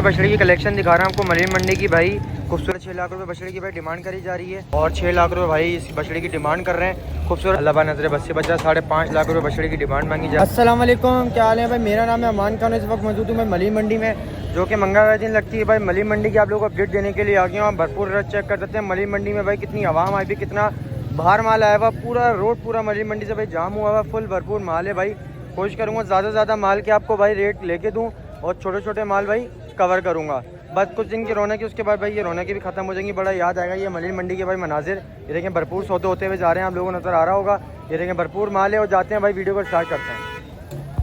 बछड़े की कलेक्शन दिखा रहा हूँ आपको मलिन मंडी की भाई। खूबसूरत 6 लाख रुपए बछड़े की भाई डिमांड करी जा रही है और 6 लाख रुपए भाई इस बछड़े की डिमांड कर रहे हैं। खूबसूरत अल्लाह नजर बस से बचा 5.5 लाख रुपए बछड़े की डिमांड मांगी जाए। अस्सलाम वालेकुम, क्या हाल है भाई? मेरा नाम है अमान खान। इस वक्त मौजूद हूँ मैं मलिन मंडी में, जो कि मंगलवार दिन लगती है भाई। मलिन मंडी की आप लोगों को अपडेट देने के लिए आ गया हूँ। भरपूर रश चेक कर सकते हैं मलिन मंडी में भाई कितनी आवाम आई भी, कितना बाहर माल आया हुआ। पूरा रोड पूरा मलिन मंडी से भाई जाम हुआ हुआ, फुल भरपूर माल है भाई। कोशिश करूँगा ज़्यादा से ज़्यादा माल के आपको भाई रेट लेके दूँ और छोटे छोटे माल भाई कवर करूँगा। बस कुछ दिन की रौनक है, उसके बाद भाई ये रौनक भी खत्म हो जाएंगी। बड़ा याद आएगा ये मलिन मंडी के भाई मनाजिर। ये देखें भरपूर सौदे होते हुए जा रहे हैं, आप लोगों को नज़र आ रहा होगा। ये देखें भरपूर माल है और जाते हैं भाई वीडियो को स्टार्ट करते हैं।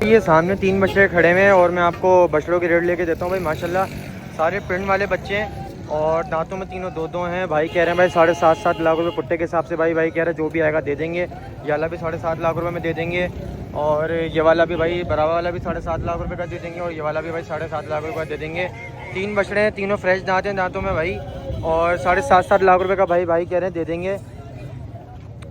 ये सामने 3 बछड़े खड़े हुए हैं और मैं आपको बछड़ों के रेट लेके देता हूँ भाई। माशाल्लाह सारे प्रिंट वाले बच्चे हैं और दांतों में तीनों दो हैं। भाई कह रहे हैं भाई 7.5 लाख रुपये पुट्टे के हिसाब से भाई कह रहे हैं जो भी आएगा दे देंगे। ये वाला भी 7.5 लाख रुपये में दे देंगे और ये वाला भी भाई बराबर वाला भी 7.5 लाख रुपये का दे देंगे और ये वाला भी भाई 7.5 लाख रुपये का दे देंगे। 3 बछड़े हैं, तीनों फ्रेश दांत हैं दांतों में भाई और 7.5 लाख रुपये का भाई कह रहे हैं दे देंगे।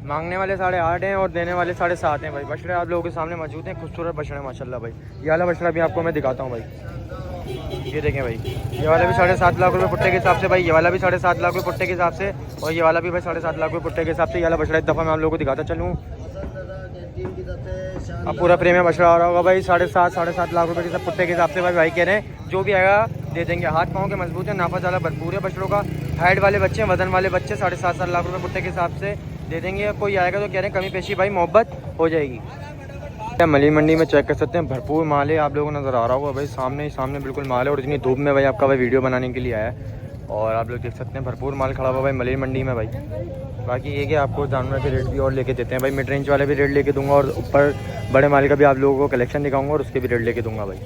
मांगने वाले 8.5 हैं और देने वाले 7.5 हैं भाई। बछड़े आप लोगों के सामने मौजूद हैं, खूबसूरत बछड़े माशाल्लाह भाई। ये वाला बछड़ा भी आपको मैं दिखाता हूँ भाई। ये देखें भाई, ये वाला भी 7.5 लाख रुपये पुट्टे के हिसाब से भाई। ये वाला भी 7.5 लाख रुपये पुट्टे के हिसाब से और ये वाला भी भाई 7.5 लाख रुपये पुट्टे के हिसाब से। ये वाला बछड़ा एक दफ़ा मैं आप लोगों को दिखाता चलूँ। अब पूरा प्रेमियम बछड़ा आ रहा होगा भाई 7.5 लाख रुपये के सब पुट्टे के हिसाब से भाई कह रहे हैं जो भी आएगा दे देंगे। हाथ पाँव के मजबूत है, नाफा ज़्यादा भरपूर है बछड़ों का। हाइट वाले बच्चे, वजन वाले बच्चे 7.5 लाख रुपये पुट्टे के हिसाब से दे देंगे। कोई आएगा तो कह रहे हैं कमी पेशी भाई मोहब्बत हो जाएगी। मलिन मंडी में चेक कर सकते हैं भरपूर माल है, आप लोगों को नज़र आ रहा होगा भाई। सामने बिल्कुल माल है और इतनी धूप में भाई आपका भाई वीडियो बनाने के लिए आया है और आप लोग देख सकते हैं भरपूर माल खड़ा हुआ भाई मलिन मंडी में भाई। बाकी ये कि आपको जानवर के रेट भी और लेके देते हैं भाई। मिड रेंज वाले भी रेट लेके दूंगा और ऊपर बड़े माल का भी आप लोगों को कलेक्शन दिखाऊंगा और उसके भी रेट लेके दूंगा भाई।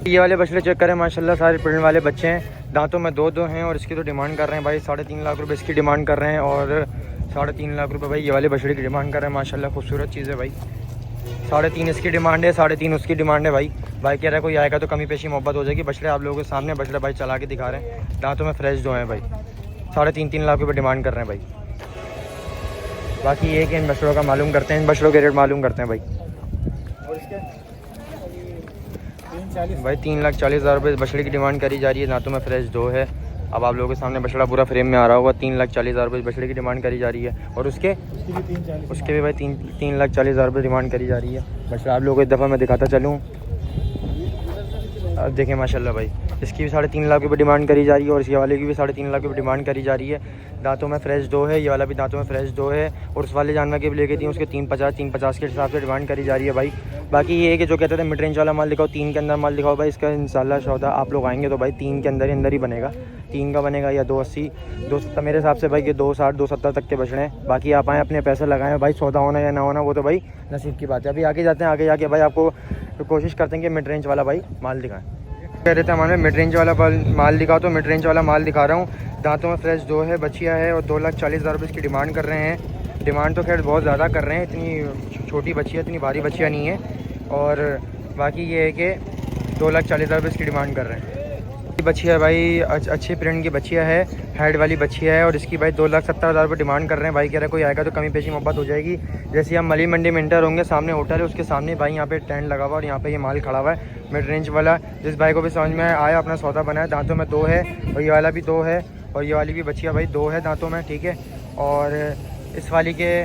ये वाले बछड़े चेक करें माशाल्लाह सारे प्रिंट वाले बच्चे हैं, दांतों में दो हैं और इसकी तो डिमांड कर रहे हैं भाई 3.5 लाख रुपये इसकी डिमांड कर रहे हैं और 3.5 लाख रुपये भाई ये वाले बछड़े की डिमांड कर रहे हैं। माशाल्लाह खूबसूरत चीज़ है भाई। 3.5 इसकी डिमांड है, 3.5 उसकी डिमांड है भाई कह रहा है कोई आएगा तो कमी पेशी मोहब्बत हो जाएगी। बछड़े आप लोगों के सामने बछड़े भाई चला के दिखा रहे हैं, दांतों में फ्रेश दो हैं भाई। 3.5 लाख रुपये डिमांड कर रहे हैं भाई। बाकी ये कि इन बछड़ों का मालूम करते हैं, इन बछड़ों के रेट मालूम करते हैं भाई। और इसके भाई 3,40,000 रुपये बछड़े की डिमांड करी जा रही है, दांतों में फ्रेश दो है। अब आप लोगों के सामने बछड़ा पूरा फ्रेम में आ रहा होगा। 3,40,000 रुपये बछड़े की डिमांड करी जा रही है और उसके भी भाई 3,40,000 रुपये डिमांड करी जा रही है। बछड़ा आप लोगों को एक दफ़ा मैं दिखाता चलूँ। अब देखें माशाल्लाह भाई इसकी भी 3.5 लाख रुपये डिमांड करी जा रही है और इसके वाले की भी 3.5 लाख रुपये डिमांड करी जा रही है। दांतों में फ्रेश दो है, ये वाला भी दांतों में फ्रेश दो है और उस वाले जानवर के भी लेके दिए उसके 350 के हिसाब से डिमांड करी जा रही है भाई। बाकी ये है कि जो कहते थे मिड रेंज वाला माल दिखाओ, 3 के अंदर माल दिखाओ भाई। इसका इंशाल्लाह सौदा आप लोग आएंगे तो भाई 3 के अंदर ही बनेगा। 3 का बनेगा या 280 270 मेरे हिसाब से भाई कि 260 270 तक के बछड़े हैं। बाकी आप आएँ अपने पैसे लगाएं भाई, सौदा होना या ना होना वो तो भाई नसीब की बात है। अभी आगे जाते हैं, आगे जाके भाई आपको कोशिश करते हैं कि मिड रेंज वाला भाई माल दिखाएँ। कह रहे थे हमारे मिड रेंज वाला माल दिखाओ तो मिड रेंज वाला माल दिखा रहा हूँ। दांतों में फ्रेश दो है, बच्चियाँ है और 2,40,000 रुपये इसकी डिमांड कर रहे हैं। डिमांड तो खैर बहुत ज़्यादा कर रहे हैं, इतनी छोटी बच्चियाँ इतनी भारी बच्चियाँ नहीं है। और बाकी ये है कि 2,40,000 रुपये इसकी डिमांड कर रहे हैं। बच्चियाँ भाई अच्छी प्रिंट की बच्चियाँ है, हेड वाली बच्चियाँ है और इसकी भाई 2,70,000 रुपये डिमांड कर रहे हैं भाई। कह रहे कोई आएगा तो कमी पेशी मोहब्बत हो जाएगी। जैसे हम मलिन मंडी में इंटर होंगे, सामने होटल है, उसके सामने भाई यहाँ पे टेंट लगा हुआ और यहाँ पे ये माल खड़ा हुआ है मिड रेंज वाला। जिस भाई को भी समझ में आया अपना सौदा बनाया। दांतों में 2 है और ये वाला भी 2 है और ये वाली भी बच्चियाँ भाई 2 है दांतों में, ठीक है। और इस वाली के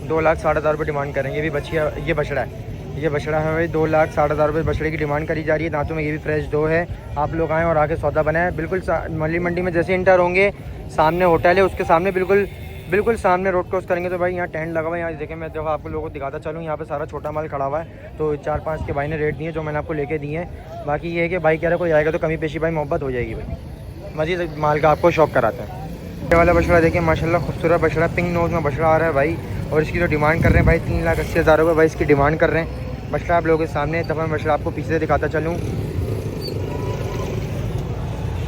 2,60,000 रुपये डिमांड करेंगे। ये भी बच्चियाँ, ये बछड़ा है भाई 2,60,000 रुपये बछड़े की डिमांड करी जा रही है। दांतों में ये भी फ्रेश 2 है। आप लोग आएँ और आके सौदा बनाएं। बिल्कुल मलिन मंडी में जैसे इंटर होंगे, सामने होटल है, उसके सामने बिल्कुल सामने रोड क्रॉस करेंगे तो भाई यहाँ टेंट लगा हुआ है। यहाँ देखें, मैं जब आपको लोगों को दिखाता चलूँ, यहाँ पे सारा छोटा माल खड़ा हुआ है। तो 4-5 के भाई ने रेट दिए जो मैंने आपको लेके दिए हैं। बाकी ये है कि भाई कह रहा कोई आएगा तो कमी पेशी भाई मोहब्बत हो जाएगी भाई। मज़ीद माल का आपको शौक कराते हैं। ये वाला बछड़ा देखिए माशाल्लाह खूबसूरत बछड़ा, पिंक नोज में बछड़ा आ रहा है भाई और इसकी जो डिमांड कर रहे हैं भाई 3,80,000 रुपये भाई इसकी डिमांड कर रहे हैं। बछड़ा आप लोगों के सामने, तब मैं बछड़ा आपको पीछे से दिखाता चलूँ।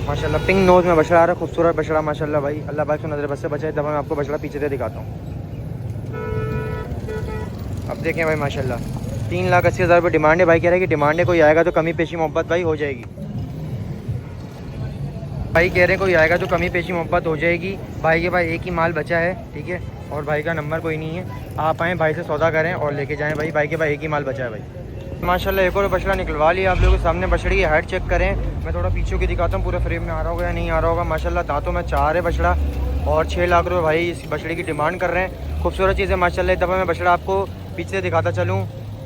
माशाल्लाह पिंक नोज में बछड़ा आ रहा है, खूबसूरत बछड़ा माशाल्लाह भाई। अल्लाह पाक से नजर बस से बचाए। तब मैं आपको बछड़ा पीछे से दिखाता हूँ। अब देखें भाई माशाल्लाह 3,80,000 रुपये डिमांड है भाई। कह रहे हैं कि डिमांड है, कोई आएगा तो कमी पेशी मोहब्बत भाई हो जाएगी। भाई कह रहे हैं कोई आएगा तो कमी पेशी मोहब्बत हो जाएगी। भाई के भाई एक ही माल बचा है, ठीक है, और भाई का नंबर कोई नहीं है। आप आएँ, भाई से सौदा करें और लेके जाएँ भाई। भाई के भाई एक ही माल बचा है भाई। माशाल्लाह एक और बछड़ा निकलवा लिया आप लोगों के सामने। बछड़ी की हाइट चेक करें, मैं थोड़ा पीछे की दिखाता हूँ, पूरे फ्रेम में आ रहा होगा या नहीं आ रहा होगा। माशाल्लाह दांतों में 4 है बछड़ा और 6 लाख रुपये भाई इस बछड़ी की डिमांड कर रहे हैं। खूबसूरत चीज़ है माशाल्लाह। एक दफ़ा मैं बछड़ा आपको पीछे से दिखाता चलूँ,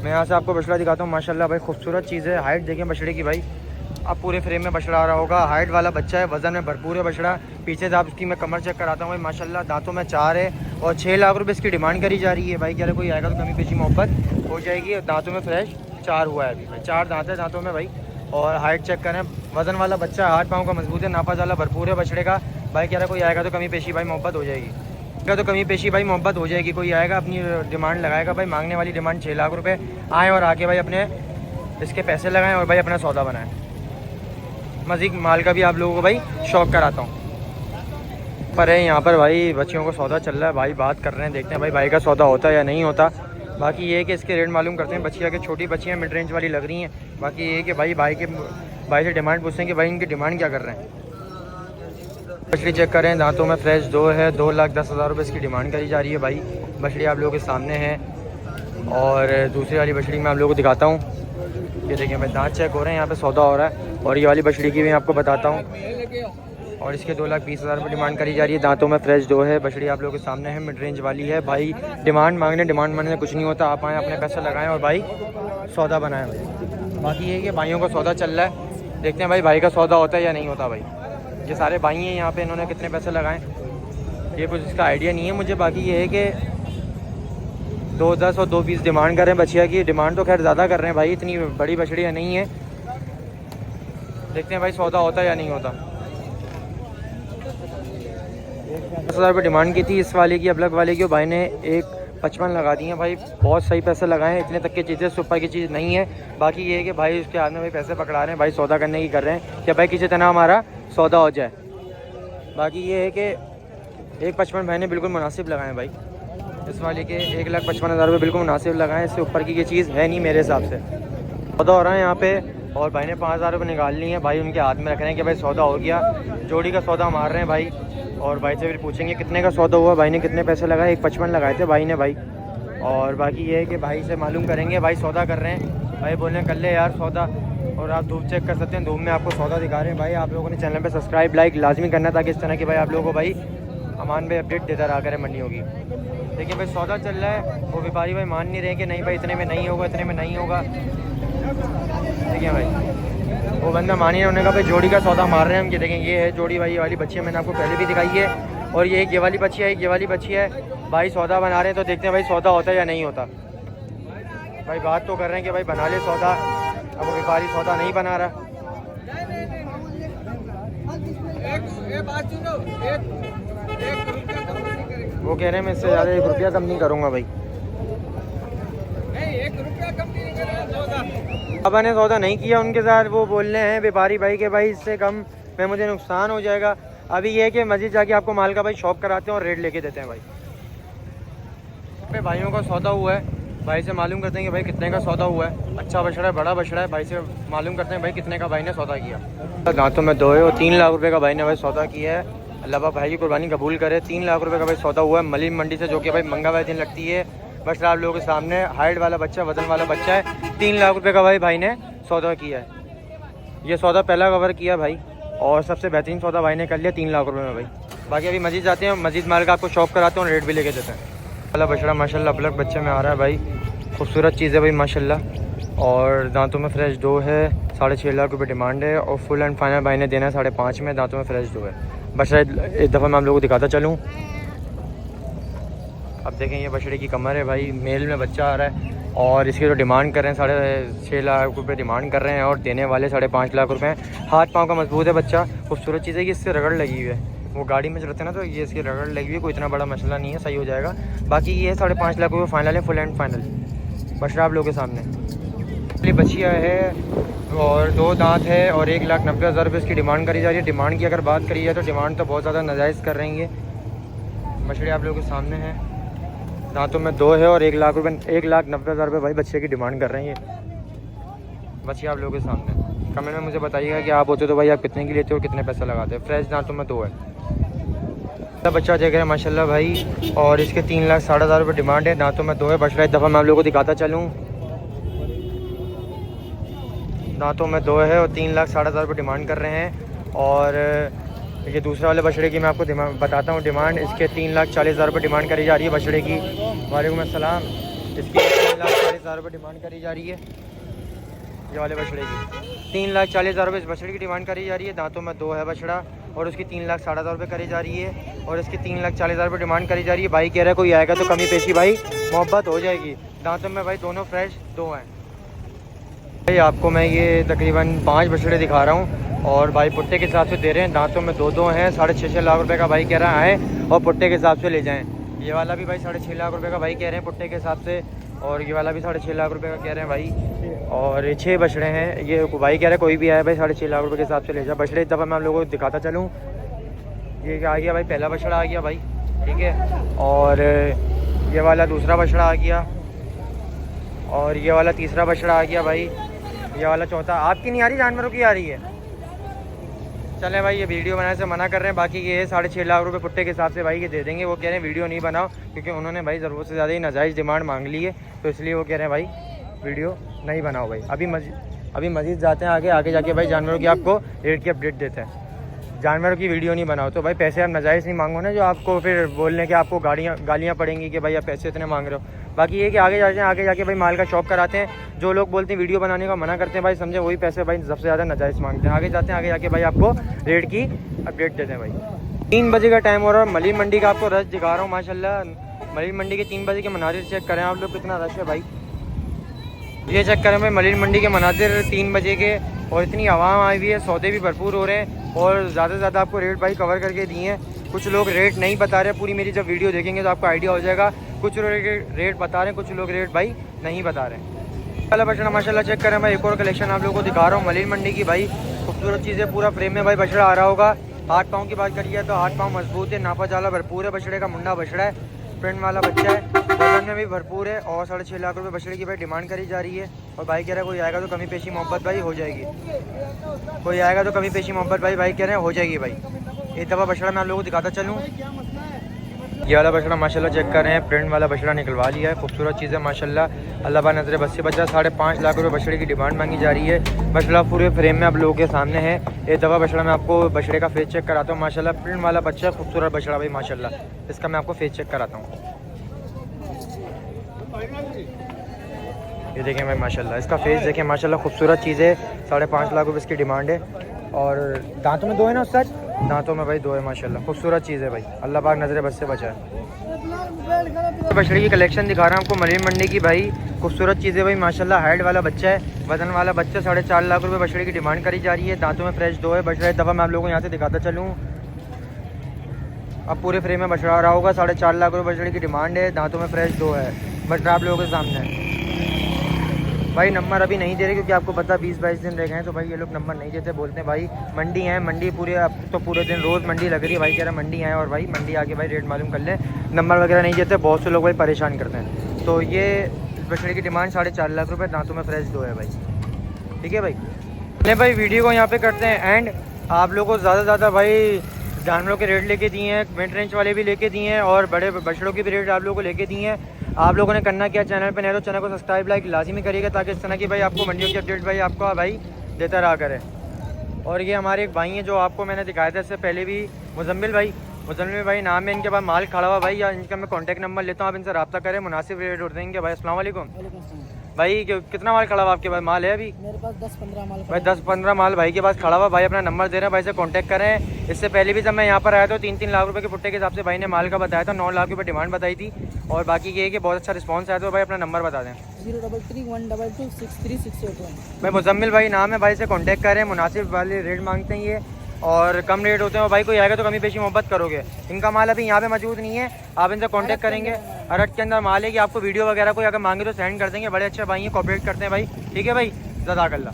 मैं यहाँ से आपको बछड़ा दिखाता हूँ। माशाल्लाह भाई खूबसूरत चीज़ है। हाइट देखें बछड़े की भाई, अब पूरे फ्रेम में बछड़ा आ रहा होगा। हाइट वाला बच्चा है, वज़न में भरपूर है बछड़ा। पीछे से आप इसकी मैं कमर चेक कराता हूँ भाई। माशाल्लाह दांतों में 4 है और 6 लाख रुपये इसकी डिमांड करी जा रही है भाई। कह रहे कोई आएगा तो कमी पेशी मोहब्बत हो जाएगी। दांतों में फ्रेश 4 हुआ है अभी भाई, 4 दांत है दांतों में भाई। और हाइट चेक करें, वज़न वाला बच्चा, 8 पाँव का मजबूत है, नापा जाला भरपूर है बछड़े का भाई। कह रहा कोई आएगा तो कमी पेशी भाई मोहब्बत हो जाएगी, क्या तो कमी पेशी भाई मोहब्बत हो जाएगी। कोई आएगा अपनी डिमांड लगाएगा भाई। मांगने वाली डिमांड 6 लाख रुपये। आएँ और आके भाई अपने इसके पैसे लगाएं और भाई अपना सौदा बनाएं। मज़ीद माल का भी आप लोगों को भाई शौक़ कराता हूँ। पर है यहाँ पर भाई बच्चियों को सौदा चल रहा है भाई, बात कर रहे हैं, देखते हैं भाई का सौदा होता है या नहीं होता। बाकी ये है कि इसके रेट मालूम करते हैं। बच्चियाँ के छोटी बच्चियाँ मिड रेंज वाली लग रही हैं। बाकी ये है कि भाई से डिमांड पूछते हैं कि भाई इनकी डिमांड क्या कर रहे हैं। बछड़ी चेक करें, दांतों में फ्रेश 2 है, 2,10,000 रुपये इसकी डिमांड करी जा रही है भाई। बछड़ी आप लोगों के सामने है। और दूसरी वाली बछड़ी मैं आप लोगों को दिखाता हूँ। ये देखिए भाई दांत चेक हो रहे हैं, यहाँ पे सौदा हो रहा है। और ये वाली बछड़ी की भी आपको बताता हूँ। और इसके 2,20,000 रुपये डिमांड करी जा रही है। दांतों में फ्रेश 2 है। बछड़ी आप लोगों के सामने है, मिड रेंज वाली है भाई। डिमांड मांगने कुछ नहीं होता। आप आएँ, अपने पैसे लगाएं और भाई सौदा बनाएं भाई। बाकी ये कि भाइयों का सौदा चल रहा है, देखते हैं भाई का सौदा होता है या नहीं होता भाई। ये सारे भाई हैं यहाँ पे, इन्होंने कितने पैसे लगाएं ये कुछ इसका आइडिया नहीं है मुझे। बाकी ये है कि 2,10 और 2,20 डिमांड कर रहे हैं बछिया की। डिमांड तो खैर ज़्यादा कर रहे हैं भाई, इतनी बड़ी बछड़ी नहीं है। देखते हैं भाई सौदा होता है या नहीं होता। 10,000 रुपये डिमांड की थी इस वाले की, अबलग वाले की। भाई ने 1,55 लगा दी है भाई। बहुत सही पैसे लगाए हैं, इतने तक की चीज़ें सुपर की चीज़ नहीं है। बाकी ये है कि भाई उसके हाथ में भाई पैसे पकड़ा रहे हैं भाई, सौदा करने की कर रहे हैं कि भाई किसी तरह हमारा सौदा हो जाए। बाकी ये है कि 1,55 भाई ने बिल्कुल मुनासिब लगाए भाई। इस वाले के 1,55,000 रुपये बिल्कुल मुनासिब लगाएं। इससे ऊपर की ये चीज़ है नहीं मेरे हिसाब से। सौदा हो रहा है यहाँ पे और भाई ने 5,000 रुपये निकाल लिए हैं भाई, उनके हाथ में रख रहे हैं कि भाई सौदा हो गया। जोड़ी का सौदा मार रहे हैं भाई। और भाई से फिर पूछेंगे कितने का सौदा हुआ, भाई ने कितने पैसे लगाए। 1,55 लगाए थे भाई ने भाई। और बाकी ये है कि भाई से मालूम करेंगे भाई सौदा कर रहे हैं। भाई बोल रहे हैं कर ले यार सौदा। और आप धूप चेक कर सकते हैं, धूप में आपको सौदा दिखा रहे हैं भाई। आप लोगों ने चैनल पे सब्सक्राइब लाइक लाजमी करना ताकि इस तरह की भाई आप लोगों को भाई अमान भाई अपडेट देता रहा करें मंडी होगी। देखिए भाई सौदा चल रहा है, वो व्यापारी भाई मान नहीं रहे कि नहीं भाई इतने में नहीं होगा, इतने में नहीं होगा। देखिए भाई वो बंदा मान ही नहीं, उन्होंने कहा भाई जोड़ी का सौदा मार रहे हैं हम। कि देखें ये है जोड़ी भाई, ये वाली बच्ची है, मैंने आपको पहले भी दिखाई है। और ये एक ये वाली बच्ची है, एक ये वाली बच्ची है भाई। सौदा बना रहे हैं तो देखते हैं भाई सौदा होता है या नहीं होता। भाई बात तो कर रहे हैं कि भाई बना ले सौदा, अब वो व्यापारी सौदा नहीं बना रहा। वो कह रहे हैं मैं इससे ज़्यादा 1 रुपया कम नहीं करूँगा भाई। अब मैंने सौदा नहीं किया उनके साथ। वो बोल रहे हैं व्यापारी भाई के भाई इससे कम में मुझे नुकसान हो जाएगा। अभी ये है कि मस्जिद जाके आपको माल का भाई शॉप कराते हैं और रेट लेके देते हैं भाई। पे भाइयों का सौदा हुआ है, भाई से मालूम करते हैं कि भाई कितने का सौदा हुआ है। अच्छा बछड़ा है, बड़ा बछड़ा है। भाई से मालूम करते हैं भाई कितने का भाई ने सौदा किया। दांतों में 2 है और 3 लाख रुपए का भाई ने भाई सौदा किया है। अल्लाह पाक भाई की कुर्बानी कबूल करे। 3 लाख रुपए का भाई सौदा हुआ है मलिन मंडी से, जो कि भाई मंगलवार दिन लगती है। बछड़ा आप लोगों के सामने, हाइट वाला बच्चा, वजन वाला बच्चा है। 3 लाख रुपये का भाई ने सौदा किया है। ये सौदा पहला कवर किया भाई और सबसे बेहतरीन सौदा भाई ने कर लिया 3 लाख रुपये में भाई। बाकी अभी मस्जिद जाते हैं, मस्जिद माल का आपको शॉप कराते हैं और रेट भी लेके देते हैं। वाला बछड़ा माशाल्लाह ब्लैक बच्चे में आ रहा है भाई, खूबसूरत चीज़ है भाई माशाल्लाह। और दांतों में फ्रेश 2 है, 6.5 लाख रुपये डिमांड है। और फुल एंड फाइनल भाई ने देना है 5.5 में। दांतों में फ्रेश 2 है बछड़ा। एक दफ़ा मैं आप लोगों को दिखाता चलूँ। अब देखें ये बछड़े की कमर है भाई, मेल में बच्चा आ रहा है। और इसकी जो डिमांड कर रहे हैं 6.5 लाख रुपये डिमांड कर रहे हैं और देने वाले 5.5 लाख रुपये। हाथ पाँव का मजबूत है बच्चा। खूबसूरत चीज़ है कि इससे रगड़ लगी हुई है, वो गाड़ी में चलते हैं ना तो ये इसकी रगड़ लगी हुई है। कोई इतना बड़ा मसला नहीं है, सही हो जाएगा। बाकी ये 5.5 लाख रुपये फाइनल है, फुल एंड फाइनल बछड़ा आप लोगों के सामने। बछिया है और 2 दांत है और 1,90,000 रुपये इसकी डिमांड करी जा रही है। डिमांड की अगर बात करी जाए तो डिमांड तो बहुत ज़्यादा नाजायज़ कर रही है। बछड़े आप लोगों के सामने हैं, दांतों में 2 है और 1,90,000 रुपये भाई बच्चे की डिमांड कर रहे हैं। ये बच्चे आप लोगों के सामने। कमेंट में मुझे बताइएगा कि आप होते तो भाई आप कितने की लेते हो, कितने पैसे लगाते हैं। फ्रेश दांतों में 2 है। बच्चा देख रहे हैं माशाल्लाह भाई। और इसके 3,60,000 रुपये डिमांड है। दांतों में 2 है बछड़ा। एक दफ़ा मैं आप लोगों को दिखाता चलूँ। दांतों में 2 है और 3,60,000 रुपये डिमांड कर रहे हैं। और ये दूसरे वाले बछड़े की मैं आपको बताता हूँ डिमांड। इसके 3,40,000 रुपये डिमांड करी जा रही है बछड़े की। वालेकुम अस्सलाम। इसकी 3,40,000 रुपये डिमांड करी जा रही है ये वाले बछड़े की। 3,40,000 रुपये इस बछड़े की डिमांड करी जा रही है। दांतों में 2 है बछड़ा और उसकी 3,60,000 रुपये करी जा रही है। और इसकी 3,40,000 रुपये डिमांड करी जा रही है। भाई कह रहा है कोई आएगा तो कमी पेशी भाई मोहब्बत हो जाएगी। दांतों में भाई दोनों फ्रेश 2 हैं भाई। आपको मैं ये तकरीबन 5 बछड़े दिखा रहा हूँ और भाई पुट्टे के हिसाब से दे रहे हैं। दांतों में 2 हैं। 6.5 लाख रुपए का भाई कह रहा है आए और पुट्टे के हिसाब से ले जाएं। ये वाला भी भाई 6.5 लाख रुपए का भाई कह रहे हैं पुट्टे के हिसाब से। और ये वाला भी 6.5 लाख रुपए का कह रहे हैं भाई। और 6 बछड़े हैं। ये भाई कह रहे हैं कोई भी आए भाई 6.5 लाख रुपए के हिसाब से ले जाए। बछड़े इस दफ़ा मैं आप लोगों को दिखाता चलूँ। ये क्या आ गया भाई, पहला बछड़ा आ गया भाई, ठीक है। और ये वाला दूसरा बछड़ा आ गया और ये वाला तीसरा बछड़ा आ गया भाई। ये वाला चौथा। आपकी नहीं आ रही, जानवरों की आ रही है। चले भाई ये वीडियो बनाने से मना कर रहे हैं। बाकी ये 6.5 लाख रुपए पुट्टे के हिसाब से भाई ये दे देंगे। वो कह रहे हैं वीडियो नहीं बनाओ क्योंकि उन्होंने भाई ज़रूरत से ज़्यादा ही नाजायज़ डिमांड मांग ली है, तो इसलिए वो कह रहे हैं भाई वीडियो नहीं बनाओ भाई। अभी मज़ीद जाते हैं आगे जाके भाई जानवरों की आपको रेट की अपडेट देते हैं। जानवरों की वीडियो नहीं बनाओ तो भाई पैसे आप नाजायज़ नहीं मांगो ना, जो आपको फिर बोलने के आपको गालियाँ पड़ेंगी कि भाई आप पैसे इतने मांग रहे हो। बाकी ये कि आगे जाके भाई माल का शॉप कराते हैं। जो लोग बोलते हैं वीडियो बनाने का मना करते हैं भाई, समझे वही पैसे भाई सबसे ज़्यादा नाजायज़ मांगते हैं। आगे जाके भाई आपको रेट की अपडेट देते हैं भाई। 3 बजे का टाइम हो रहा है। मलिक मंडी का आपको रश दिखा रहा हूँ माशाल्लाह। मलिक मंडी के 3 बजे के मनाजिर चेक करें आप लोग, कितना रश है भाई। ये चेक करें भाई मलिक मंडी के मनाजिर 3 बजे के, और इतनी आवाम आई हुई है, सौदे भी भरपूर हो रहे हैं और ज़्यादा से ज़्यादा आपको रेट भाई कवर करके दिए हैं। कुछ लोग रेट नहीं बता रहे, पूरी मेरी जब वीडियो देखेंगे तो आपको आइडिया हो जाएगा। कुछ लोग रेट बता रहे हैं, कुछ लोग रेट भाई नहीं बता रहे हैं। पहला बछड़ा माशाल्लाह चेक करें भाई। एक और कलेक्शन आप लोगों को दिखा रहा हूँ मलिक मंडी की भाई। खूबसूरत चीज़ें, पूरा फ्रेम में भाई बछड़ा आ रहा होगा। 8 पाँव की बात करिए तो 8 पाँव मजबूत है, नापा जाला भरपूर है। बछड़े का मुंडा बछड़ा है, फ्रेंड वाला बच्चा है, वजन में भी भरपूर है। और 6.5 लाख रुपये बछड़े की भाई डिमांड करी जा रही है। और भाई कह रहा है कोई आएगा तो कमी पेशी मोहब्बत भाई हो जाएगी। कोई आएगा तो कमी पेशी मोहब्बत भाई कह रहे हैं हो जाएगी भाई। एक दफ़ा बछड़ा मैं आप लोगों को दिखाता चलूँ। ये वाला बछड़ा माशाल्लाह चेक कर रहे हैं, प्रिंट वाला बछड़ा निकलवा लिया है। खूबसूरत चीज़ है माशाल्लाह। अल्लाह पाक नजर बस से बचा। 5.5 लाख रुपये बछड़े की डिमांड मांगी जा रही है। बछड़ा पूरे फ्रेम में आप लोगों के सामने है। एक दफ़ा बछड़ा मैं आपको बछड़े का फेस चेक कराता हूँ माशाल्लाह। प्रिंट वाला बच्चा, खूबसूरत बछड़ा भाई माशाल्लाह। इसका मैं आपको फेस चेक कराता हूँ। ये देखें भाई माशाल्लाह, इसका फेस देखें माशाल्लाह, खूबसूरत चीज़ है। 5.5 लाख रुपये इसकी डिमांड है। और दांतों में 2 है ना सच, दांतों में भाई 2 है माशाल्लाह। खूबसूरत चीज़ है भाई, अल्लाह पाक नजर बस से बचाए। बछड़े की कलेक्शन दिखा रहा हूँ आपको मलिक मंडी की भाई। खूबसूरत चीज़ है भाई माशाल्लाह। हाइट वाला बच्चा है, वजन वाला बच्चा। 4.5 लाख रुपये बछड़े की डिमांड करी जा रही है। दांतों में फ्रेश 2 है बछड़ा। एक दफ़ा मैं आप लोगों को यहाँ से दिखाता चलूँ। अब पूरे फ्रेम में बछड़ा आ रहा होगा। 4.5 लाख रुपये बछड़े की डिमांड है। दांतों में फ्रेश 2 है बछड़ा आप लोगों के सामने है भाई। नंबर अभी नहीं दे रहे क्योंकि आपको पता 20-22 दिन रह गए हैं, तो भाई ये लोग नंबर नहीं देते। बोलते हैं भाई मंडी है, मंडी पूरे अब तो पूरे दिन रोज़ मंडी लग रही है भाई। कह रहा मंडी है और भाई मंडी आके भाई रेट मालूम कर लें। नंबर वगैरह नहीं देते, बहुत से लोग भाई परेशान करते हैं। तो ये बछड़े की डिमांड 4.5 लाख रुपये। दांतों में फ्रेश 2 है भाई, ठीक है भाई। नहीं भाई वीडियो को यहाँ पे करते हैं एंड। आप लोगों को ज़्यादा से ज़्यादा भाई जानवरों के रेट लेके दिए हैं, मिड रेंज वाले भी लेके दिए हैं और बड़े बछड़ों के भी रेट आप लोगों को लेके दिए हैं। आप लोगों ने करना क्या, चैनल पे नए तो चैनल को सब्सक्राइब लाइक लाजमी करिएगा ताकि इस तरह की भाई आपको मंडियों की अपडेट भाई आपको भाई देता रहा करे। और ये हमारे एक भाई हैं जो आपको मैंने दिखाया था इससे पहले भी, मुजम्मिल भाई नाम है इनके पास। माल खड़ा हुआ भाई, या इनका मैं कॉन्टैक्ट नंबर लेता हूँ, आप इनसे रब्ता करें, मुनासिब रेट उठ देंगे भाई। अस्सलाम वालेकुम भाई। कितना माल खड़ा हुआ आपके पास? माल है अभी मेरे पास 10-15 माल भाई, 10-15 माल भाई के पास खड़ा हुआ। भाई अपना नंबर दे रहे हैं, भाई से कांटेक्ट करें। इससे पहले भी जब मैं यहाँ पर आया था 3-3 लाख रुपए के पुट्टे के हिसाब से भाई ने माल का बताया था। 9 लाख रुपए डिमांड बताई थी। और बाकी ये है कि बहुत अच्छा रिस्पांस आया। तो भाई अपना नंबर बता दें। 033-122-63638 भाई मुजम्मिल भाई नाम है, भाई से कांटेक्ट करें। मुनासिब वाले रेट मांगते हैं ये और कम रेट होते हैं। और भाई कोई आएगा तो कमी पेशी मोहब्बत करोगे। इनका माल अभी यहाँ पे मौजूद नहीं है, आप इनसे कांटेक्ट करेंगे। अरट के अंदर माल है कि आपको वीडियो वगैरह कोई अगर मांगे तो सेंड कर देंगे। बड़े अच्छे भाई हैं, कोऑपरेट करते हैं भाई, ठीक है भाई। जज़ाकल्लाह।